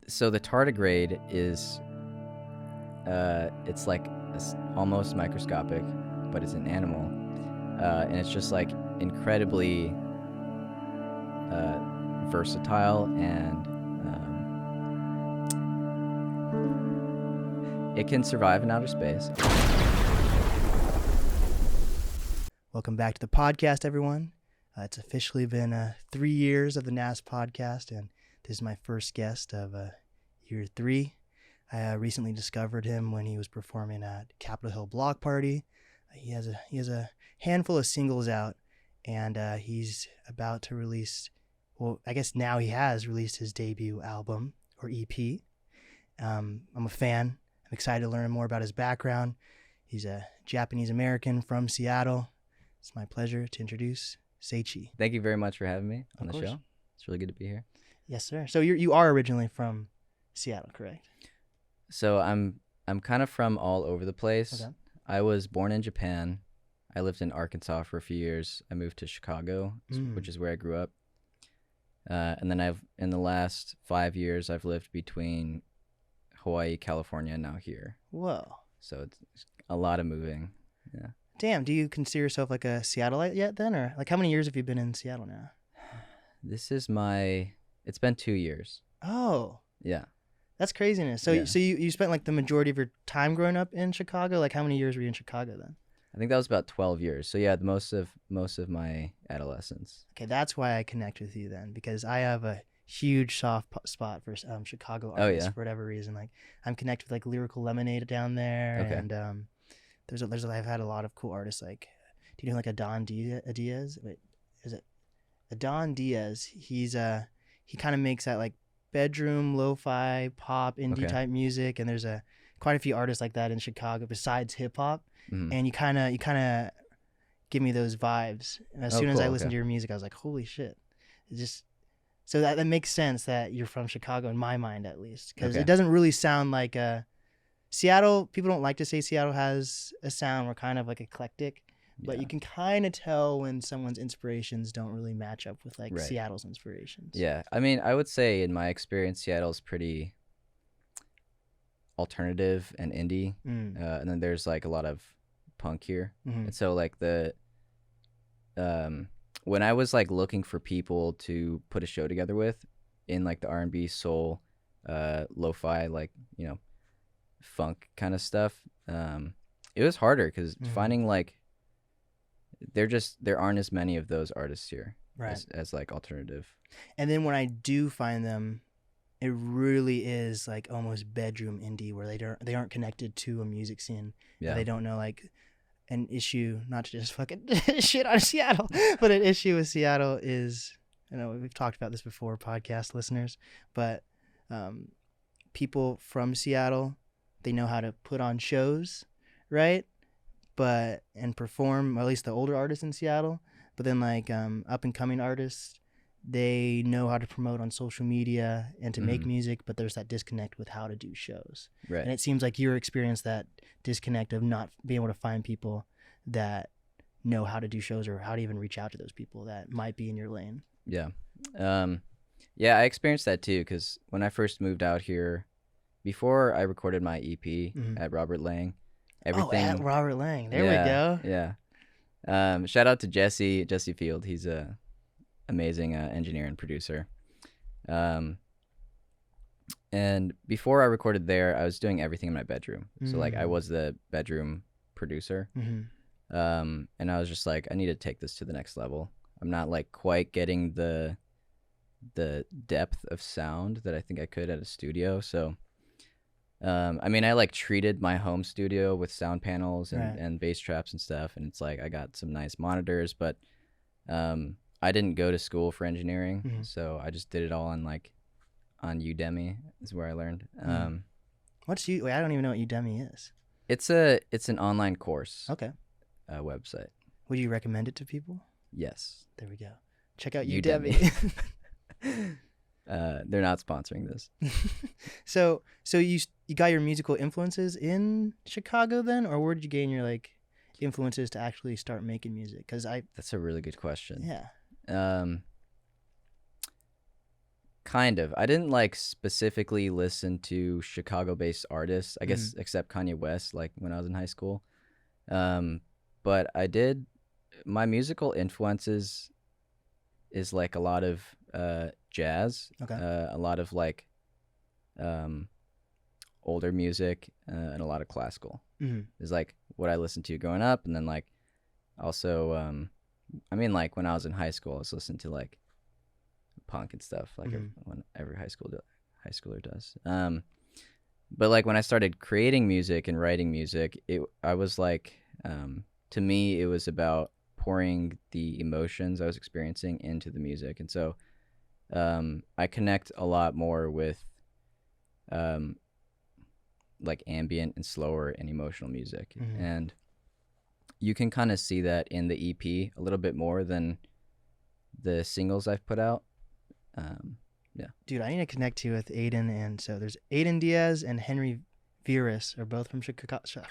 So the tardigrade is, it's like almost microscopic, but it's an animal, and it's just like incredibly versatile, and it can survive in outer space. Welcome back to the podcast, everyone. It's officially been 3 years of the NAST podcast, and this is my first guest of year 3. I recently discovered him when he was performing at Capitol Hill Block Party. He has a handful of singles out, and he's about to release. Well, I guess now he has released his debut album or EP. I'm a fan. I'm excited to learn more about his background. He's a Japanese American from Seattle. It's my pleasure to introduce Seiichi. Thank you very much for having me on the course. show. It's really good to be here. Yes, sir. So you are originally from Seattle, correct? So I'm kind of from all over the place. Okay. I was born in Japan. I lived in Arkansas for a few years. I moved to Chicago, which is where I grew up. And then in the last 5 years, I've lived between Hawaii, California, and now here. Whoa. So it's a lot of moving. Yeah. Damn, do you consider yourself like a Seattleite yet then? Or like how many years have you been in Seattle now? It's been 2 years. Oh. Yeah. That's craziness. So Yeah. so you spent like the majority of your time growing up in Chicago? Like how many years were you in Chicago then? I think that was about 12 years. So yeah, most of my adolescence. Okay, that's why I connect with you then, because I have a huge soft spot for Chicago Oh, artists yeah? for whatever reason. Like I'm connected with like Lyrical Lemonade down there, Okay. and I've had a lot of cool artists. Like, do you know like Adon Diaz? Wait, is it Adon Diaz? He kind of makes that like bedroom lo-fi pop indie Okay. type music, and there's quite a few artists like that in Chicago besides hip hop. Mhm. And you kind of give me those vibes. And as Oh, soon as I cool, listened okay. to your music, I was like, holy shit. It just so that makes sense that you're from Chicago in my mind, at least, because Okay. it doesn't really sound like Seattle. People don't like to say Seattle has a sound. We're kind of like eclectic, but Yeah. you can kind of tell when someone's inspirations don't really match up with like Right. Seattle's inspirations. Yeah, I mean, I would say in my experience, Seattle's pretty alternative and indie, and then there's like a lot of punk here. Mhm. And so like when I was like looking for people to put a show together with in like the R&B, soul, lo-fi, like, you know, funk kind of stuff, it was harder because finding like there aren't as many of those artists here, Right. as like alternative. And then when I do find them, it really is like almost bedroom indie, where they aren't connected to a music scene. Yeah. They don't know like an issue, not to just fucking shit on Seattle, but an issue with Seattle is, you know, we've talked about this before, podcast listeners, but people from Seattle, they know how to put on shows, right? And perform, or at least the older artists in Seattle. But then like up and coming artists, they know how to promote on social media and to make music, but there's that disconnect with how to do shows. Right. And it seems like you experienced that disconnect of not being able to find people that know how to do shows or how to even reach out to those people that might be in your lane. Yeah. Yeah, I experienced that too, because when I first moved out here, before I recorded my EP at Robert Lang, everything. Oh, at Robert Lang. There Yeah, we go. Yeah. Shout out to Jesse Field. He's a amazing engineer and producer. And before I recorded there, I was doing everything in my bedroom. So like I was the bedroom producer. And I was just like, I need to take this to the next level. I'm not like quite getting the depth of sound that I think I could at a studio. So I mean, I like treated my home studio with sound panels and bass traps and stuff, and it's like I got some nice monitors, but I didn't go to school for engineering, so I just did it all on Udemy is where I learned. Wait, I don't even know what Udemy is. It's an online course. Okay. Website. Would you recommend it to people? Yes. There we go. Check out Udemy. Udemy. They're not sponsoring this. So you got your musical influences in Chicago then, or where did you gain your like influences to actually start making music? Because That's a really good question. yeah. Kind of. I didn't like specifically listen to Chicago-based artists, I guess, except Kanye West, like when I was in high school. But I did. My musical influences is like a lot of jazz, Okay. a lot of like older music, and a lot of classical. Is like what I listened to growing up, and then like also, I mean, like when I was in high school, I was listening to like punk and stuff, like every high schooler does. But like when I started creating music and writing music, I was like, to me, it was about pouring the emotions I was experiencing into the music, and so I connect a lot more with like ambient and slower and emotional music, and you can kind of see that in the EP a little bit more than the singles I've put out. Yeah. Dude, I need to connect you with Aiden, and so there's Aiden Diaz and Henry Virus are both from Chicago.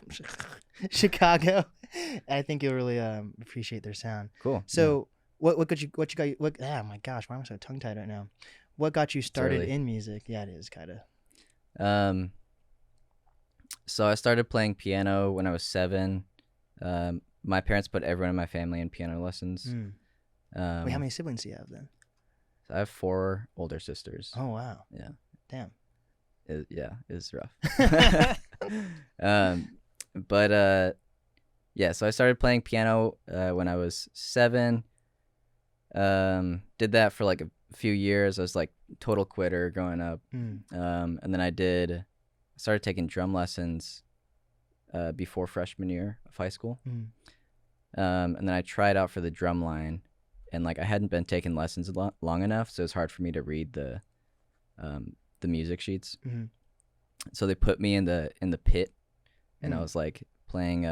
I think you'll really appreciate their sound. Cool. So what oh my gosh, why am I so tongue tied right now? What got you started in music? Yeah, it is kind of. So I started playing piano when I was 7. My parents put everyone in my family in piano lessons. Wait, how many siblings do you have then? So I have 4 older sisters. Oh wow. Yeah. Damn. It's rough. Yeah. So I started playing piano when I was 7. Did that for like a few years. I was like total quitter growing up. And then I started taking drum lessons before freshman year of high school. And then I tried out for the drum line, and like I hadn't been taking lessons long enough, so it's hard for me to read the music sheets. So they put me in the pit, and I was like playing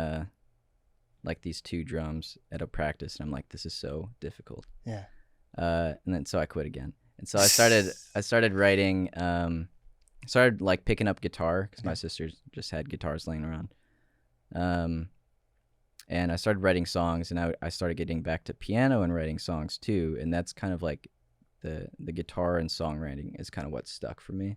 like these 2 drums at a practice, and I'm like, this is so difficult. Yeah. And then so I quit again, and so I started writing. Started like picking up guitar because my sisters just had guitars laying around. And I started writing songs, and I started getting back to piano and writing songs too. And that's kind of like the guitar and songwriting is kind of what stuck for me.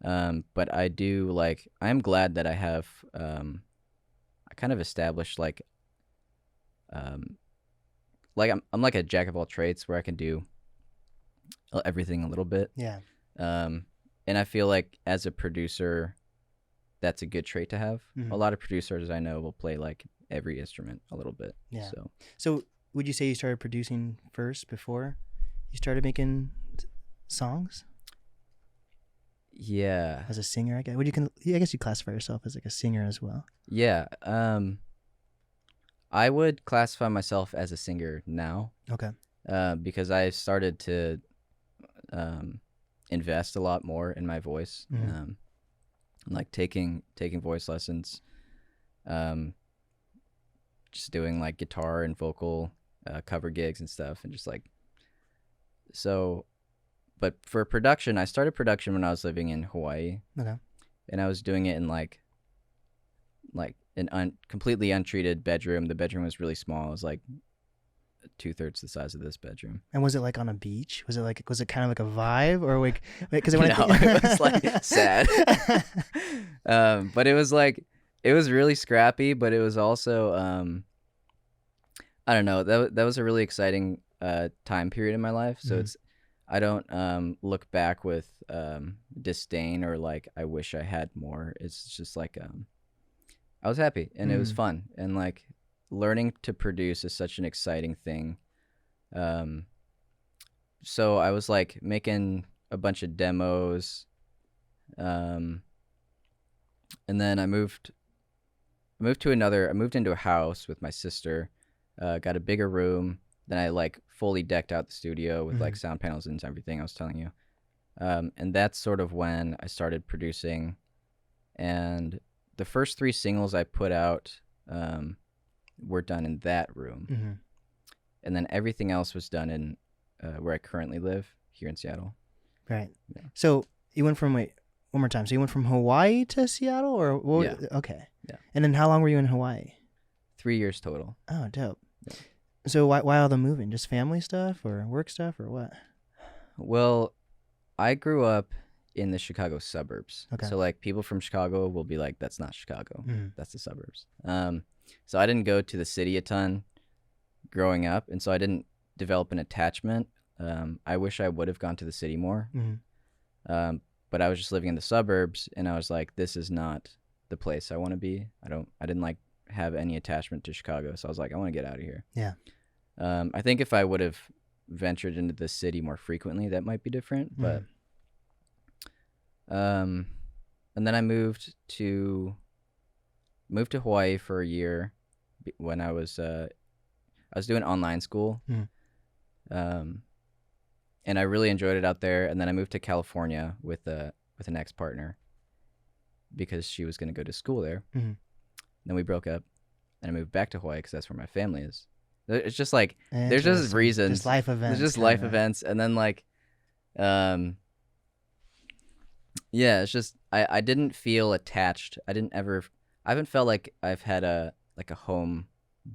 But I'm glad that I have, I kind of established like I'm like a jack of all trades where I can do everything a little bit. Yeah. And I feel like as a producer, that's a good trait to have. A lot of producers I know will play like every instrument a little bit. Yeah. So would you say you started producing first before you started making songs? Yeah. As a singer, I guess. I guess you classify yourself as like a singer as well. Yeah. I would classify myself as a singer now. Okay. Because I started to invest a lot more in my voice, like taking voice lessons, just doing like guitar and vocal cover gigs and stuff, and just like so. But for production, I started production when I was living in Hawaii. Okay. And I was doing it in like an completely untreated bedroom. The bedroom was really small. It was like 2/3 the size of this bedroom. And was it like on a beach? Was it kind of like a vibe, or like because No, it was like sad. But it was really scrappy, but it was also I don't know, that was a really exciting time period in my life. So I don't look back with disdain or like I wish I had more. It's just like I was happy, and it was fun, and like learning to produce is such an exciting thing. So I was like making a bunch of demos, and then I moved into a house with my sister, got a bigger room. Then I like fully decked out the studio with like sound panels and everything I was telling you. And that's sort of when I started producing, and the first 3 singles I put out were done in that room. And then everything else was done in where I currently live here in Seattle. Right. Yeah. So you went from, wait, one more time. So you went from Hawaii to Seattle, or what? Yeah. Okay. Yeah. And then how long were you in Hawaii? 3 years total. Oh, dope. Yeah. So why all the moving? Just family stuff or work stuff or what? Well, I grew up in the Chicago suburbs. Okay. So like people from Chicago will be like, that's not Chicago. Mm. That's the suburbs. So I didn't go to the city a ton growing up, and so I didn't develop an attachment. I wish I would have gone to the city more. Mm-hmm. But I was just living in the suburbs, and I was like, this is not the place I want to be. I didn't like have any attachment to Chicago, so I was like, I want to get out of here. Yeah. I think if I would have ventured into the city more frequently, that might be different. But and then I moved to Hawaii for a year when I was doing online school. And I really enjoyed it out there. And then I moved to California with an ex-partner because she was going to go to school there. Mm-hmm. Then we broke up, and I moved back to Hawaii because that's where my family is. It's just like there's just reasons, just life events. There's just life events, and then like, yeah, it's just I didn't feel attached. I haven't felt like I've had a home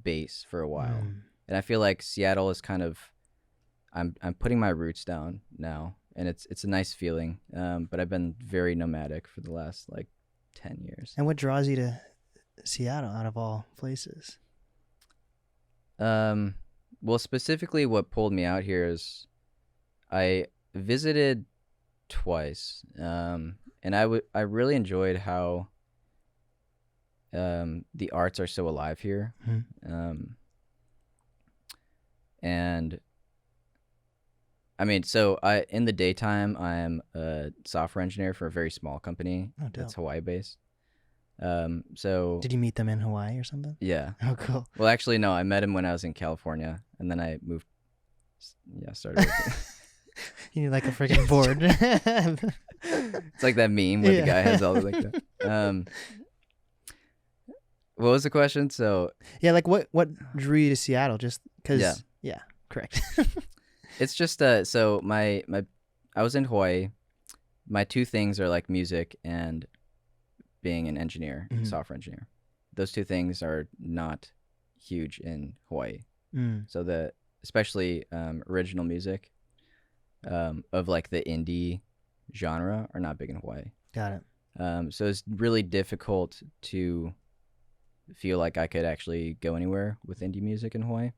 base for a while, and I feel like Seattle is kind of. I'm putting my roots down now, and it's a nice feeling. But I've been very nomadic for the last like 10 years. And what draws you to Seattle out of all places? Well, specifically what pulled me out here is I visited twice, and I really enjoyed how the arts are so alive here. And I mean, so in the daytime, I'm a software engineer for a very small company that's Hawaii based. So did you meet them in Hawaii or something? Yeah. Oh, cool. Well, actually, no. I met him when I was in California, and then I moved. Yeah, started. You need like a freaking board. It's like that meme where the guy has all the like that. What was the question? So yeah, like what drew you to Seattle? Just because? Yeah, correct. It's just so my I was in Hawaii. My two things are like music and being an engineer, software engineer. Those two things are not huge in Hawaii. So especially original music of like the indie genre are not big in Hawaii. Got it. So it's really difficult to feel like I could actually go anywhere with indie music in Hawaii.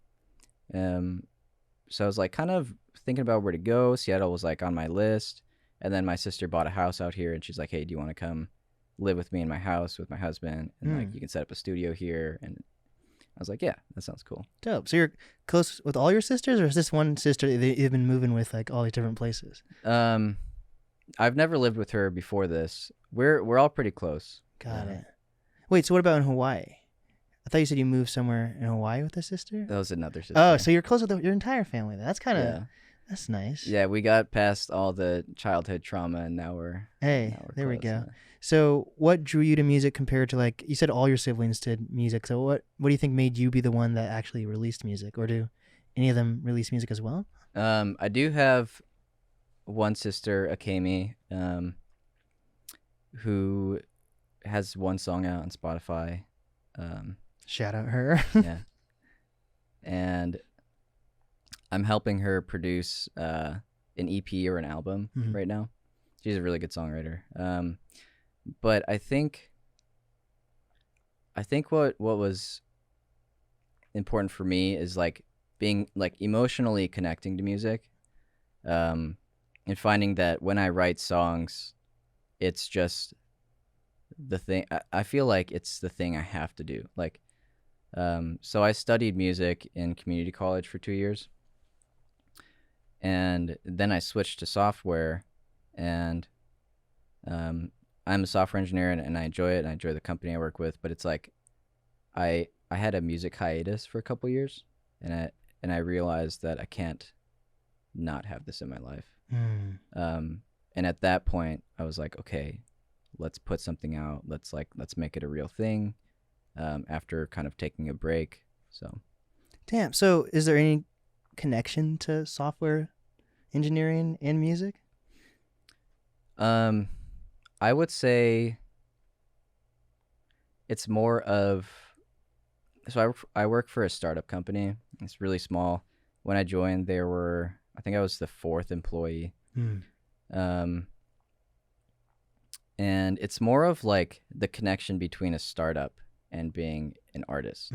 So I was like kind of thinking about where to go. Seattle was like on my list. And then my sister bought a house out here, and she's like, hey, do you want to come live with me in my house with my husband? And like you can set up a studio here. And I was like, yeah, that sounds cool. Dope. So you're close with all your sisters, or is this one sister that you've been moving with like all these different places? I've never lived with her before this. We're all pretty close. Got it. Wait, so what about in Hawaii? I thought you said you moved somewhere in Hawaii with a sister. That was another sister. Oh, so you're close with your entire family. That's kind of that's nice. Yeah, we got past all the childhood trauma, and now we're there close, we go. Yeah. So, what drew you to music compared to like you said all your siblings did music? So, what do you think made you be the one that actually released music, or do any of them release music as well? I do have one sister, Akemi, who has one song out on Spotify. Shout out her. Yeah. And I'm helping her produce an EP or an album right now. She's a really good songwriter. But I think what was important for me is like being like emotionally connecting to music, and finding that when I write songs, it's just the thing. I feel like it's the thing I have to do. Like, so I studied music in community college for 2 years, and then I switched to software, and I'm a software engineer, and I enjoy it, and I enjoy the company I work with. But it's like I had a music hiatus for a couple years, and I realized that I can't not have this in my life. And at that point, I was like, okay, let's put something out. Let's make it a real thing. After kind of taking a break, so. Damn. So, is there any connection to software engineering and music? I would say it's more of. So I work for a startup company. It's really small. When I joined, I think I was the 4th employee. And it's more of like the connection between a startup and being an artist,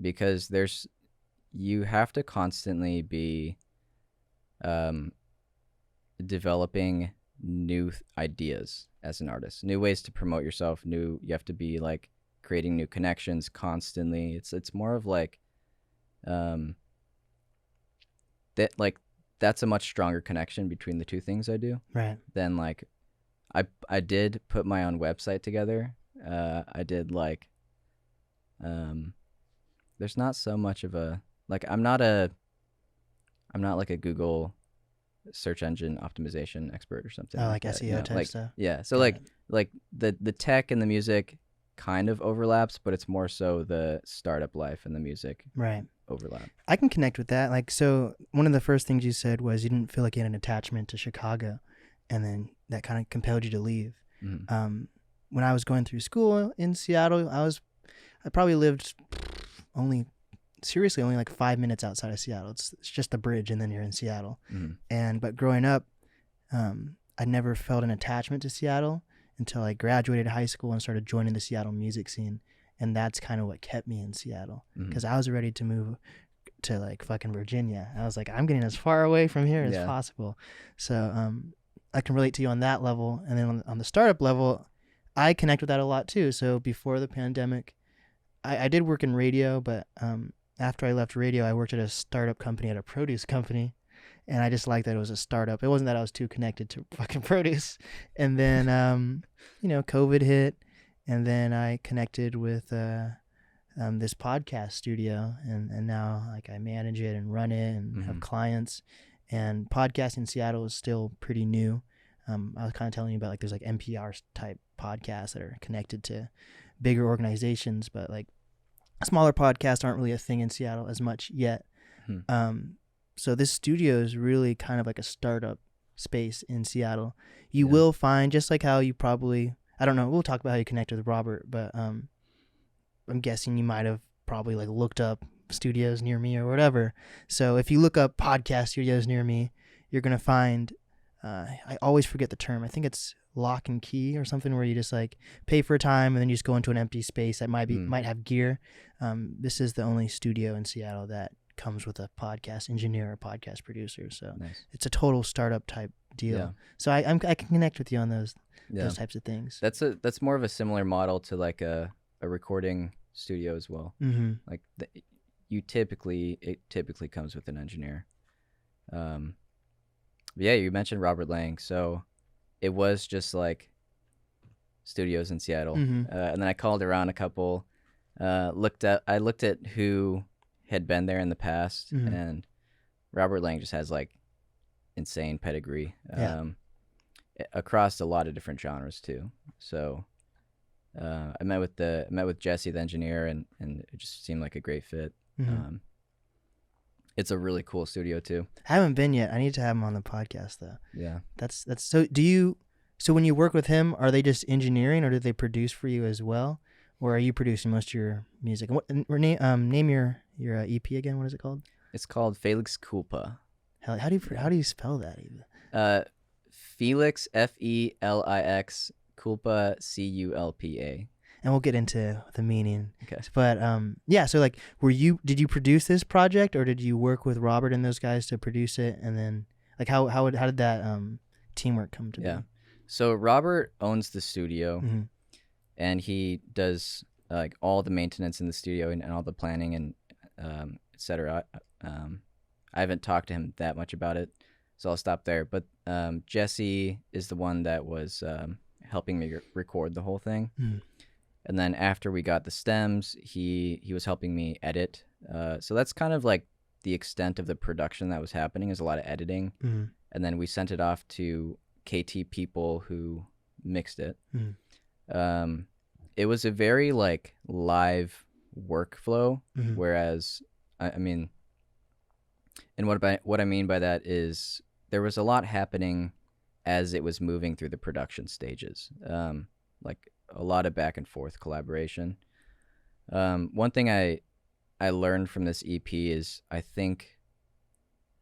because you have to constantly be developing new ideas as an artist, new ways to promote yourself, you have to be like creating new connections constantly. It's more of like that's a much stronger connection between the two things I do, right? Than like I did put my own website together. I did like there's not so much of a like I'm not like a Google search engine optimization expert or something. Oh, like that, SEO type stuff. Yeah. So Got like the tech and the music kind of overlaps, but it's more so the startup life and the music right overlap. I can connect with that. Like, so one of the first things you said was you didn't feel like you had an attachment to Chicago, and then that kind of compelled you to leave. Mm-hmm. When I was going through school in Seattle, I probably lived only like 5 minutes outside of Seattle. It's just the bridge, and then you're in Seattle. Mm-hmm. But growing up, I never felt an attachment to Seattle until I graduated high school and started joining the Seattle music scene. And that's kind of what kept me in Seattle, because I was ready to move to like fucking Virginia. I was like, I'm getting as far away from here as possible. So I can relate to you on that level. And then on the startup level, I connect with that a lot too. So before the pandemic, I did work in radio, but after I left radio, I worked at a startup company, at a produce company. And I just liked that it was a startup. It wasn't that I was too connected to fucking produce. And then, COVID hit. And then I connected with this podcast studio, and now like I manage it and run it and have clients. And podcasting in Seattle is still pretty new. I was kind of telling you about like there's like NPR type podcasts that are connected to bigger organizations, but like smaller podcasts aren't really a thing in Seattle as much yet. So this studio is really kind of like a startup space in Seattle. You will find, just like how you probably, I don't know, we'll talk about how you connected with Robert, but I'm guessing you might have probably like looked up studios near me or whatever. So if you look up podcast studios near me, you're going to find, I always forget the term. I think it's lock and key or something, where you just like pay for a time and then you just go into an empty space that might have gear. This is the only studio in Seattle that comes with a podcast engineer or podcast producer. So nice. It's a total startup type deal. Yeah. So I can connect with you on those types of things. That's more of a similar model to like a recording studio as well. Like it typically comes with an engineer. Yeah, you mentioned Robert Lang, so it was just like studios in Seattle, and then I called around a couple. I looked at who had been there in the past, and Robert Lang just has like insane pedigree across a lot of different genres too. So I met with Jesse, the engineer, and it just seemed like a great fit. It's a really cool studio too. I haven't been yet. I need to have him on the podcast though. Yeah. That's so. So when you work with him, are they just engineering, or do they produce for you as well, or are you producing most of your music? And name your EP again. What is it called? It's called Felix Culpa. How do you spell that even? Felix, Felix, Culpa, Culpa. And we'll get into the meaning. Okay. But so like, did you produce this project, or did you work with Robert and those guys to produce it? And then like how did that teamwork come to be? So Robert owns the studio, and he does like all the maintenance in the studio and all the planning and etc. I haven't talked to him that much about it, so I'll stop there. But Jesse is the one that was helping me record the whole thing. And then after we got the stems, he was helping me edit. So that's kind of like the extent of the production that was happening, is a lot of editing. And then we sent it off to KT people who mixed it. It was a very like live workflow, whereas I mean, and what I mean by that is there was a lot happening as it was moving through the production stages. Like a lot of back and forth collaboration. One thing I learned from this EP is I think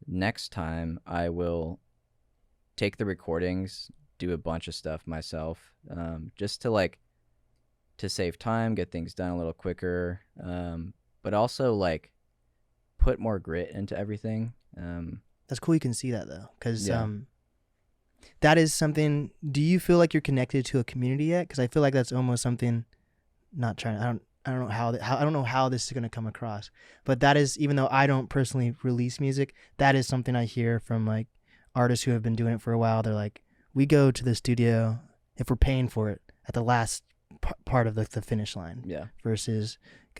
next time I will take the recordings, do a bunch of stuff myself, just to like to save time, get things done a little quicker, but also like put more grit into everything. That's cool. You can see that though, because Yeah. that is something. Do you feel like you're connected to a community yet? Because I feel like that's almost something. Not trying. I don't know how I don't know how this is gonna come across, but that is, even though I don't personally release music, that is something I hear from like artists who have been doing it for a while. They're like, we go to the studio if we're paying for it at the last part of the finish line. Yeah. Versus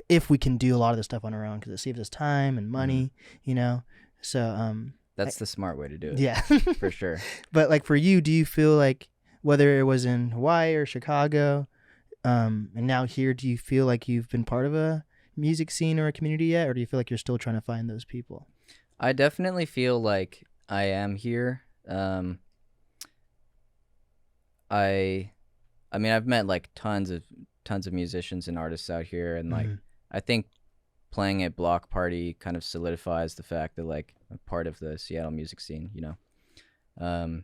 if we can do a lot of the stuff on our own, because it saves us time and money. You know. So that's the smart way to do it. Yeah. For sure. But like for you, do you feel like whether it was in Hawaii or Chicago, and now here, do you feel like you've been part of a music scene or a community yet, or do you feel like you're still trying to find those people? I definitely feel like I am here. I mean, I've met like tons of musicians and artists out here, and like I think playing at Block Party kind of solidifies the fact that like I'm part of the Seattle music scene, you know.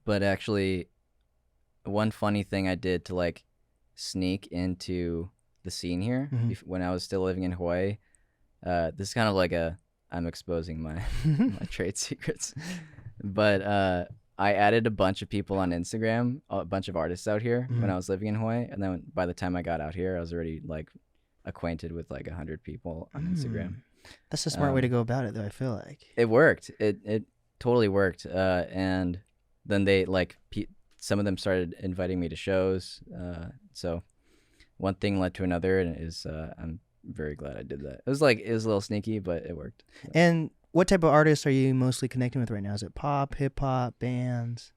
But actually, one funny thing I did to like sneak into the scene here when I was still living in Hawaii, this is kind of like I'm exposing my my trade secrets, but I added a bunch of people on Instagram, a bunch of artists out here when I was living in Hawaii, and then by the time I got out here, I was already like acquainted with like 100 people on Instagram. That's a smart way to go about it, though. I feel like it worked. It totally worked, and then they like some of them started inviting me to shows. So one thing led to another, and I'm very glad I did that. It was a little sneaky, but it worked. And what type of artists are you mostly connecting with right now? Is it pop, hip hop, bands?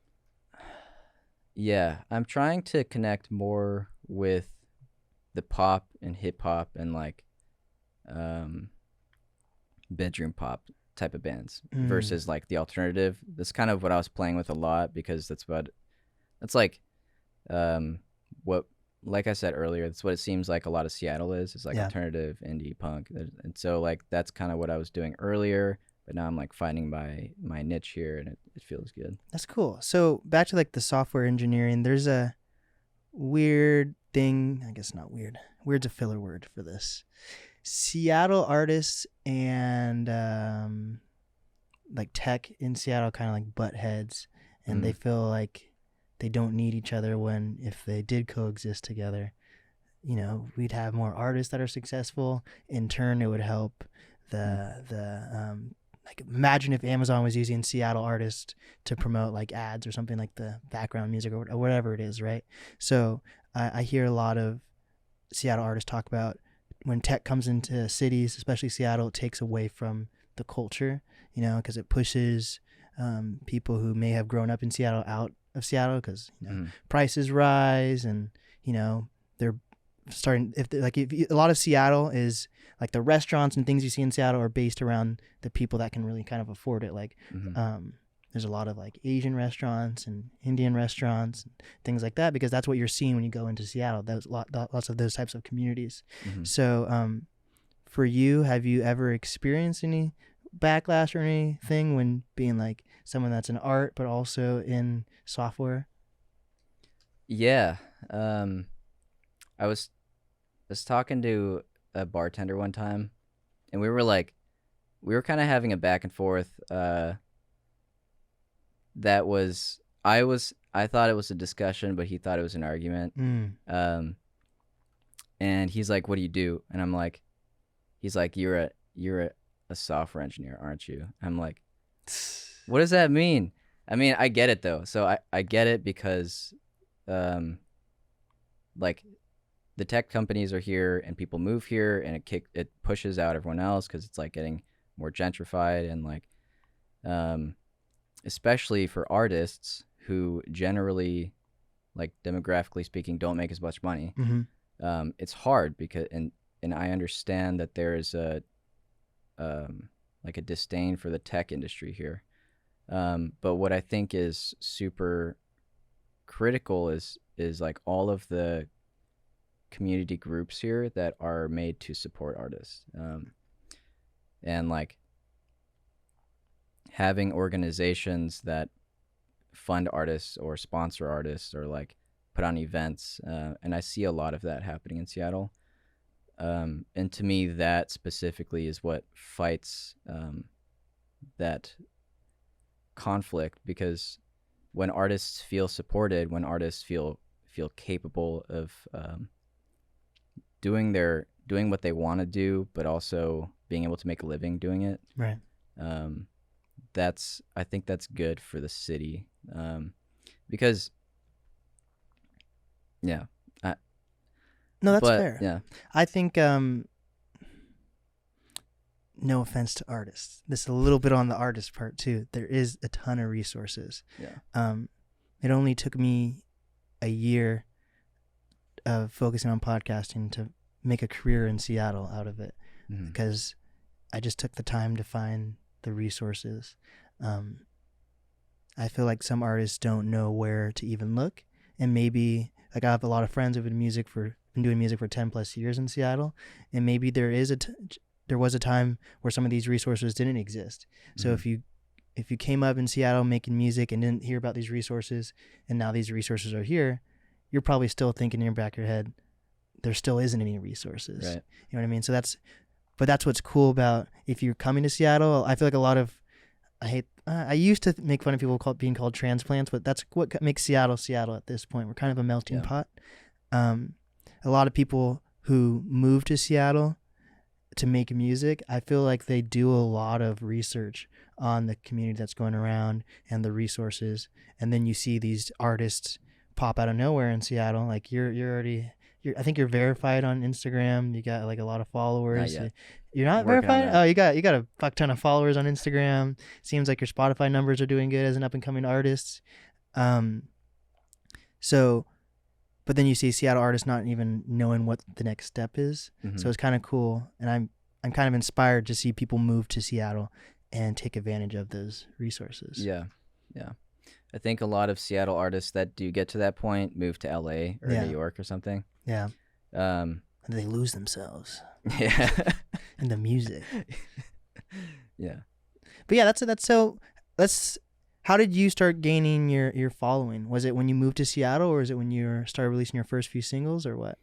Yeah, I'm trying to connect more with the pop and hip hop and like bedroom pop type of bands versus like the alternative. That's kind of what I was playing with a lot, because that's like what, like I said earlier, that's what it seems like a lot of Seattle is. It's like alternative, indie, punk. And so like that's kind of what I was doing earlier, but now I'm like finding my niche here, and it feels good. That's cool. So back to like the software engineering, there's a weird thing, I guess not weird. Weird's a filler word for this. Seattle artists and like tech in Seattle kind of like butt heads, and they feel like they don't need each other, when if they did coexist together, you know, we'd have more artists that are successful. In turn, it would help the like, imagine if Amazon was using Seattle artists to promote like ads or something, like the background music or whatever it is, right? So I hear a lot of Seattle artists talk about when tech comes into cities, especially Seattle, it takes away from the culture, you know, because it pushes people who may have grown up in Seattle out of Seattle, because you know prices rise, and you know they're starting. If a lot of Seattle is like the restaurants and things you see in Seattle are based around the people that can really kind of afford it. Like there's a lot of like Asian restaurants and Indian restaurants and things like that, because that's what you're seeing when you go into Seattle. There's lots of those types of communities. So for you, have you ever experienced any backlash or anything when being like someone that's in art but also in software? Yeah. I was talking to a bartender one time, and we were kind of having a back and forth that was I thought it was a discussion, but he thought it was an argument. And he's like, what do you do? And I'm like, he's like, you're a software engineer, aren't you? I'm like, what does that mean? I mean, I get it though. So I get it, because like the tech companies are here and people move here, and it pushes out everyone else, because it's like getting more gentrified, and like especially for artists who generally, like demographically speaking, don't make as much money. It's hard, because and I understand that there is a like a disdain for the tech industry here. But what I think is super critical is like all of the community groups here that are made to support artists. And like having organizations that fund artists or sponsor artists or like put on events, and I see a lot of that happening in Seattle. And to me, that specifically is what fights that conflict, because when artists feel supported, when artists feel capable of doing what they want to do, but also being able to make a living doing it, Right. I think that's good for the city, because yeah. No, that's But fair. yeah, I think, no offense to artists, this is a little bit on the artist part too. There is a ton of resources. yeah, It only took me a year of focusing on podcasting to make a career in Seattle out of it, because I just took the time to find the resources. I feel like some artists don't know where to even look, and maybe like I have a lot of friends who've been doing music for 10 plus years in Seattle, and maybe there was a time where some of these resources didn't exist. So if you came up in Seattle making music and didn't hear about these resources, and now these resources are here, you're probably still thinking in your back of your head, there still isn't any resources. right. You know what I mean? So that's what's cool about if you're coming to Seattle. I feel like a lot of, I used to make fun of people being called transplants, but that's what makes Seattle at this point. We're kind of a melting pot. A lot of people who move to Seattle to make music, I feel like they do a lot of research on the community that's going around and the resources, and then you see these artists pop out of nowhere in Seattle. Like I think you're verified on Instagram. You got like a lot of followers. Not yet. You're not Working on verified? that. Oh, you got a fuck ton of followers on Instagram. Seems like your Spotify numbers are doing good as an up and coming artist. But then you see Seattle artists not even knowing what the next step is. So it's kind of cool, and I'm kind of inspired to see people move to Seattle and take advantage of those resources. Yeah. I think a lot of Seattle artists that do get to that point move to LA or New York or something. Yeah. And they lose themselves. Yeah. In the music. Yeah. But yeah, how did you start gaining your following? Was it when you moved to Seattle, or is it when you started releasing your first few singles, or what?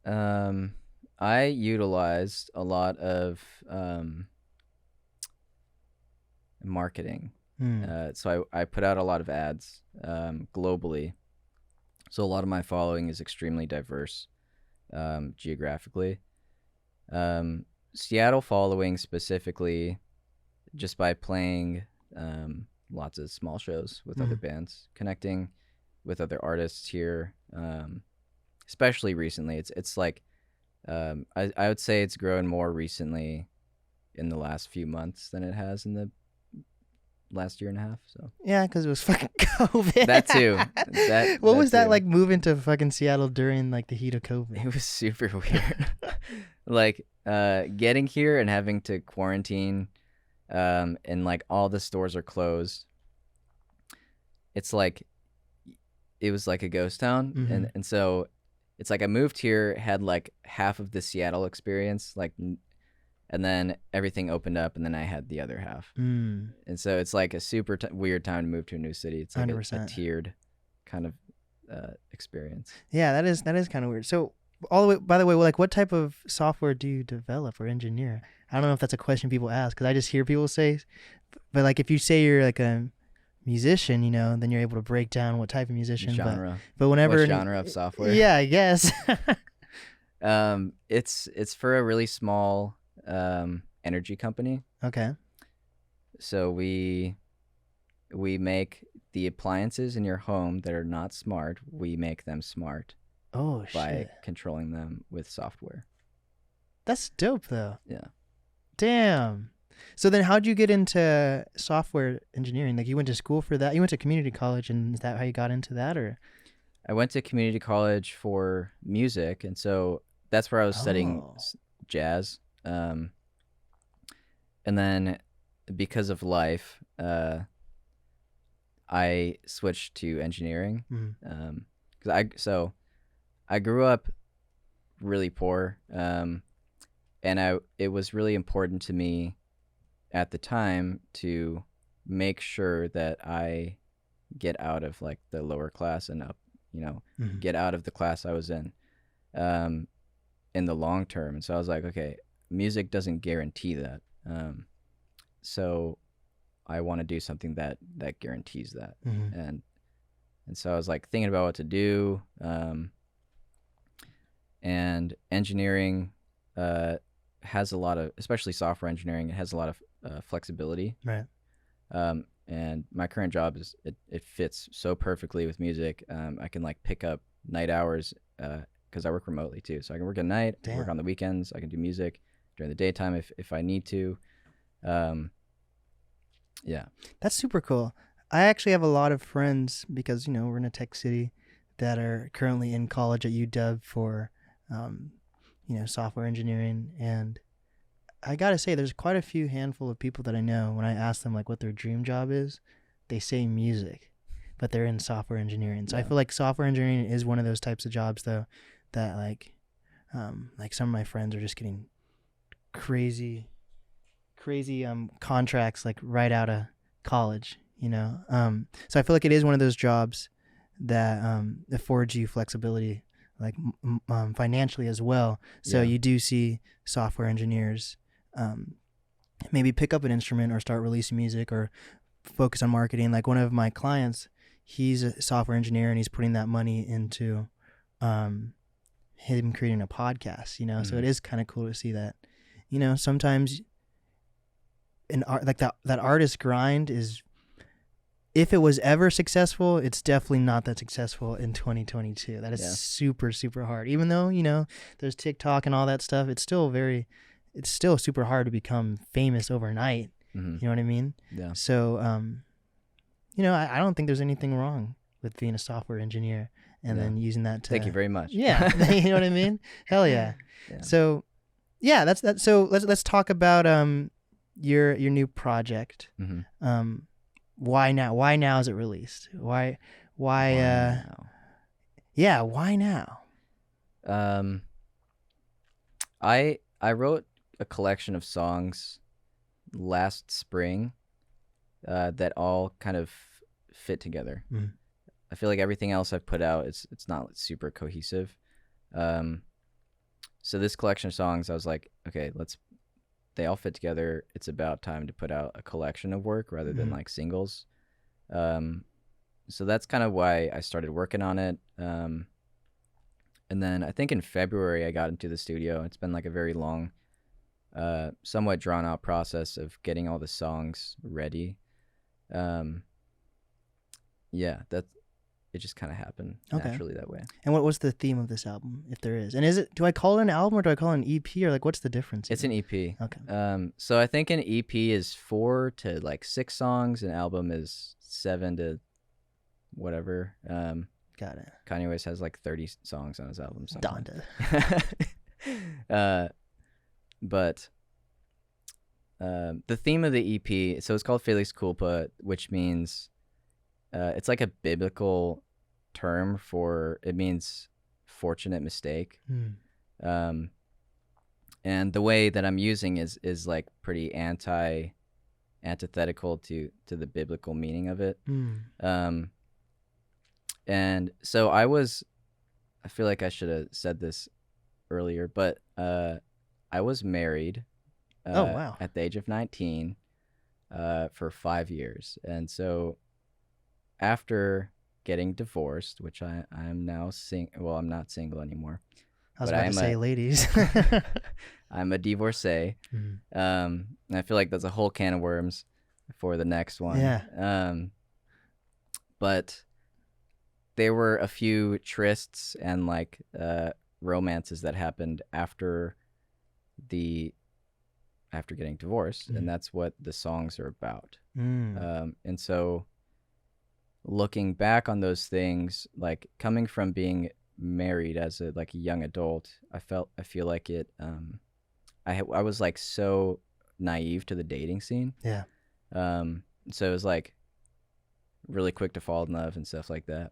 I utilized a lot of marketing. So I put out a lot of ads globally. So a lot of my following is extremely diverse geographically. Seattle following specifically, just by playing lots of small shows with other bands, connecting with other artists here, especially recently. It's like I would say it's grown more recently in the last few months than it has in the last year and a half. So yeah, because it was fucking COVID. That too. What was that like, moving to fucking Seattle during like the heat of COVID? It was super weird. Like getting here and having to quarantine, and like all the stores are closed. It's like it was like a ghost town, and so it's like I moved here, had like half of the Seattle experience, like, and then everything opened up, and then I had the other half. And so it's like a super weird time to move to a new city. It's like a tiered kind of experience. Yeah, that is kind of weird. So by the way, like, what type of software do you develop or engineer? I don't know if that's a question people ask, because I just hear people say, but like if you say you're like a musician, you know, then you're able to break down what type of musician. Genre. But whenever what genre of software? Yeah, I guess. It's for a really small energy company. Okay. So we make the appliances in your home that are not smart. We make them smart. Oh, by shit. controlling them with software. That's dope, though. Yeah. Damn. So then how'd you get into software engineering? Like, you went to school for that? You went to community college, and is that how you got into that, or? I went to community college for music, and so that's where I was studying jazz. And then because of life, I switched to engineering. I grew up really poor, and it was really important to me at the time to make sure that I get out of like the lower class and up, get out of the class I was in the long term. And so I was like, okay, music doesn't guarantee that. So I want to do something that guarantees that. And so I was like thinking about what to do. And engineering has a lot of, especially software engineering, it has a lot of flexibility. Right. And my current job is it fits so perfectly with music. I can like pick up night hours because I work remotely too. So I can work at night, work on the weekends. I can do music during the daytime if I need to. Yeah. That's super cool. I actually have a lot of friends because, we're in a tech city that are currently in college at UW for, software engineering. And I got to say, there's quite a few handful of people that I know when I ask them like what their dream job is, they say music, but they're in software engineering. So I feel like software engineering is one of those types of jobs though, that like some of my friends are just getting crazy contracts like right out of college, so I feel like it is one of those jobs that affords you flexibility, like financially as well. So you do see software engineers maybe pick up an instrument or start releasing music or focus on marketing. Like one of my clients, he's a software engineer and he's putting that money into him creating a podcast, so it is kind of cool to see that, sometimes an art like that artist grind is, if it was ever successful, it's definitely not that successful in 2022. That is super, super hard. Even though, there's TikTok and all that stuff, it's still super hard to become famous overnight. You know what I mean? Yeah. So, I don't think there's anything wrong with being a software engineer and then using that to... Thank you very much. Yeah. You know what I mean? Hell yeah. So, yeah, that's that. So let's talk about your new project. Why now? Why now is it released? Why now? Yeah, why now? I wrote a collection of songs last spring that all kind of fit together. I feel like everything else I've put out, it's not super cohesive. So this collection of songs, I was like, okay, they all fit together. It's about time to put out a collection of work rather than like singles. So that's kind of why I started working on it. And then I think in February I got into the studio. It's been like a very long, somewhat drawn out process of getting all the songs ready. It just kind of happened naturally that way. And what was the theme of this album, if there is? And do I call it an album or do I call it an EP, or like what's the difference? It's an EP. Okay. So I think an EP is 4 to like 6 songs. An album is 7 to whatever. Got it. Kanye West has like 30 songs on his album. Donda. But the theme of the EP, so it's called Felix Culpa, which means it's like a biblical term it means fortunate mistake. And the way that I'm using is like pretty antithetical to the biblical meaning of it. And so I feel like I should have said this earlier, but I was married at the age of 19 for 5 years. And so after getting divorced, which I'm now I'm not single anymore. I was about to say, ladies. I'm a divorcee. And I feel like that's a whole can of worms for the next one. Yeah. But there were a few trysts and like romances that happened after getting divorced, and that's what the songs are about. And so looking back on those things, like coming from being married as a young adult, I feel like it I was like so naive to the dating scene. Yeah. So it was like really quick to fall in love and stuff like that.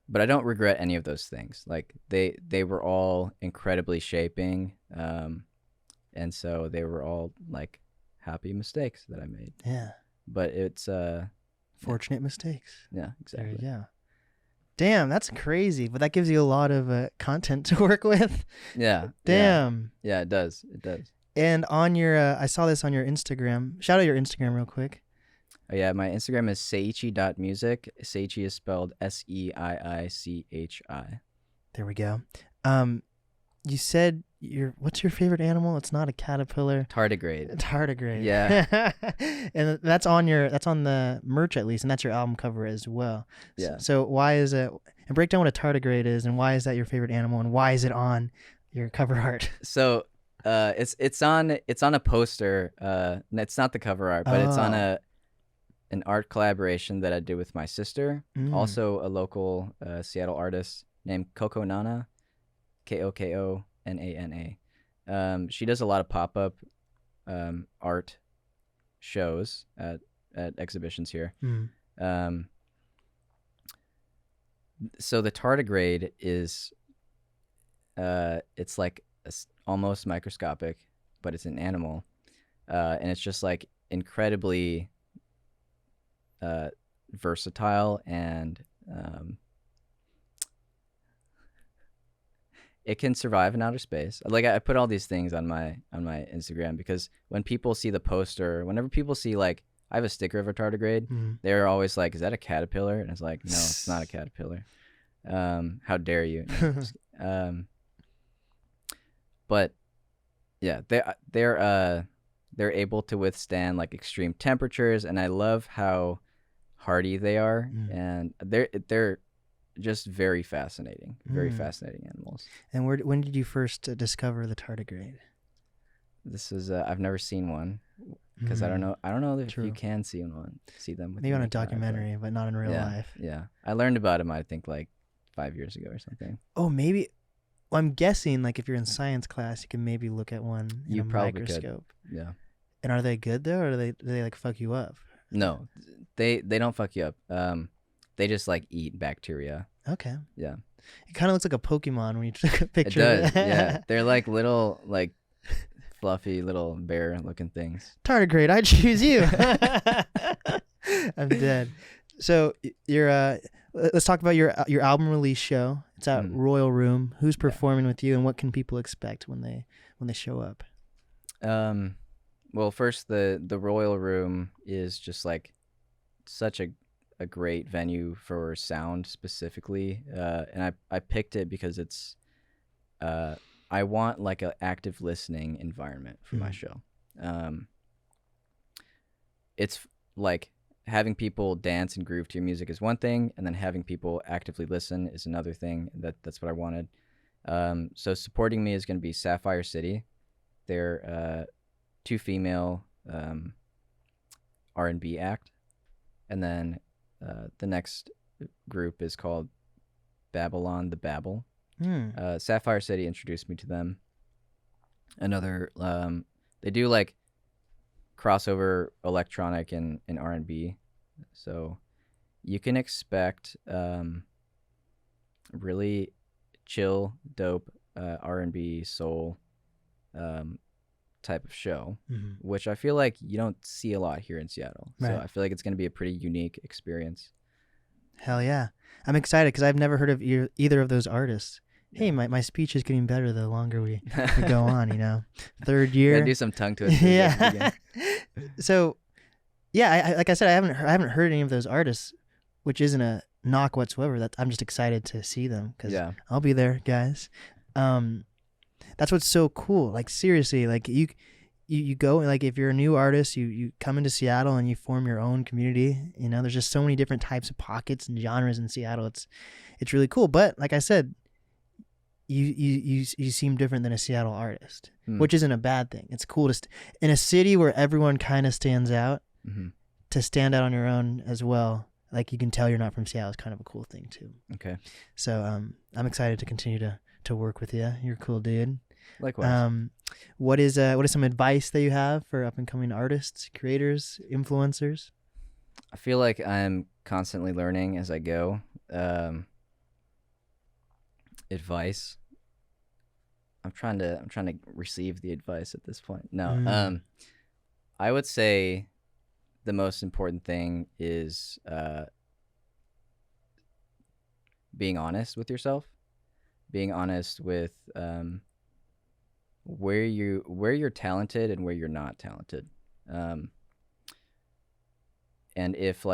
But I don't regret any of those things. Like they were all incredibly shaping. and so they were all like happy mistakes that I made. Yeah. But it's fortunate mistakes. Yeah, exactly. There you go. Damn, that's crazy. But that gives you a lot of content to work with. Yeah. Damn. Yeah, it does. It does. And on your, I saw this on your Instagram. Shout out your Instagram real quick. Oh, yeah, my Instagram is seiichi.music. Seiichi is spelled Seiichi. There we go. You said what's your favorite animal? It's not a caterpillar. Tardigrade. Tardigrade. Yeah. And that's on the merch at least, and that's your album cover as well. Yeah. So why is it? And break down what a tardigrade is, and why is that your favorite animal, and why is it on your cover art? So, it's on a poster. It's not the cover art, but it's on an art collaboration that I did with my sister, also a local Seattle artist named Coco Nana, KOKONANA. She does a lot of pop-up art shows at exhibitions here. So the tardigrade is it's like almost microscopic, but it's an animal, and it's just like incredibly versatile, and it can survive in outer space. Like I put all these things on my Instagram because when people see the poster, whenever people see like I have a sticker of a tardigrade, they're always like, "Is that a caterpillar?" And it's like, "No, it's not a caterpillar. How dare you?" But yeah, they're able to withstand like extreme temperatures, and I love how hardy they are, and they're just very fascinating animals. And when did you first discover the tardigrade? This is I've never seen one because I don't know if you can see them maybe on a documentary, but not in real life. Yeah, I learned about them I think like 5 years ago or something. Oh, maybe. Well, I'm guessing like if you're in science class, you can maybe look at one in a microscope. Could. Yeah. And are they good though, or do they like fuck you up? No, they don't fuck you up. They just like eat bacteria. Okay. Yeah. It kind of looks like a Pokemon when you took a picture. It does. Yeah. They're like little like fluffy little bear looking things. Tardigrade, I choose you. I'm dead. So let's talk about your album release show. It's at Royal Room. Who's performing with you, and what can people expect when they show up? Well, first the Royal Room is just like such a great venue for sound specifically, and I picked it because it's I want like an active listening environment for my show. It's like having people dance and groove to your music is one thing, and then having people actively listen is another thing. That's what I wanted. So supporting me is going to be Sapphire City. They're 2 female R&B act, and then the next group is called Babylon the Babel. Sapphire City introduced me to them. Another they do like crossover electronic and R&B, so you can expect really chill, dope R&B soul type of show, which I feel like you don't see a lot here in Seattle. Right. So I feel like it's going to be a pretty unique experience. Hell yeah. I'm excited because I've never heard of either of those artists. Hey, my speech is getting better the longer we go on, you know. 3rd year. Gotta do some tongue twisters. Yeah. So, yeah, like I said, I haven't heard any of those artists, which isn't a knock whatsoever. I'm just excited to see them because I'll be there, guys. That's what's so cool. Like seriously, like you go, like if you're a new artist, you come into Seattle and you form your own community. You know, there's just so many different types of pockets and genres in Seattle. It's really cool. But like I said, you seem different than a Seattle artist, which isn't a bad thing. It's cool to in a city where everyone kind of stands out, to stand out on your own as well. Like you can tell you're not from Seattle is kind of a cool thing too. Okay. So I'm excited to continue to work with you. You're a cool dude. Likewise. What is some advice that you have for up and coming artists, creators, influencers? I feel like I'm constantly learning as I go. Advice. I'm trying to receive the advice at this point. No. I would say the most important thing is being honest with yourself, being honest with where you're talented and where you're not talented. And if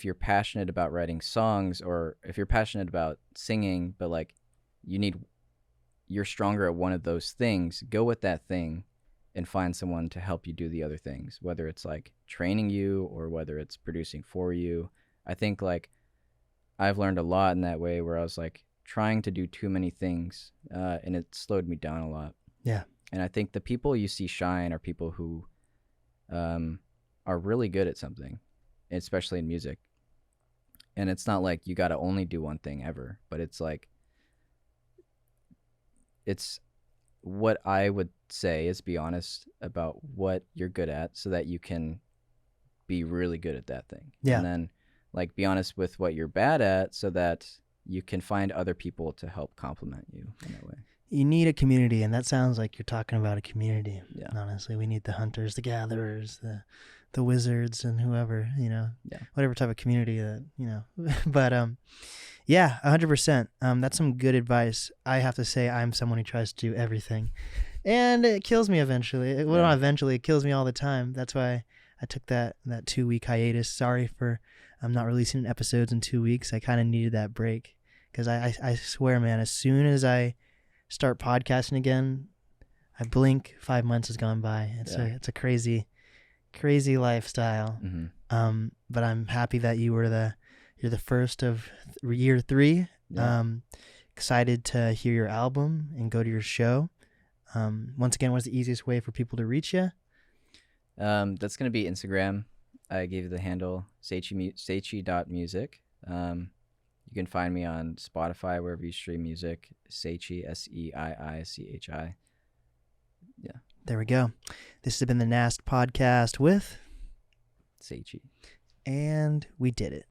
you're passionate about writing songs, or if you're passionate about singing, but like you're stronger at one of those things, go with that thing and find someone to help you do the other things, whether it's like training you or whether it's producing for you. I think like I've learned a lot in that way, where I was like trying to do too many things, and it slowed me down a lot. Yeah. And I think the people you see shine are people who are really good at something, especially in music. And it's not like you got to only do one thing ever, but it's like, it's what I would say is be honest about what you're good at so that you can be really good at that thing. Yeah. And then like be honest with what you're bad at so that you can find other people to help complement you in that way. You need a community, and that sounds like you're talking about a community. Yeah. Honestly, we need the hunters, the gatherers, the wizards, and whoever, whatever type of community that, but yeah, 100%. That's some good advice. I have to say, I'm someone who tries to do everything, and it kills me eventually. Well, not eventually, it kills me all the time. That's why I took that 2-week hiatus. Sorry for not releasing episodes in 2 weeks. I kind of needed that break, because I swear, man, as soon as I start podcasting again, I blink, 5 months has gone by. It's a crazy lifestyle. Mm-hmm. But I'm happy that you're the first of year 3. Yeah. Excited to hear your album and go to your show. Once again, what's the easiest way for people to reach you? That's going to be Instagram. I gave you the handle Seiichi.music. You can find me on Spotify, wherever you stream music. Seiichi, Seiichi. Yeah. There we go. This has been the NAST podcast with Seiichi. And we did it.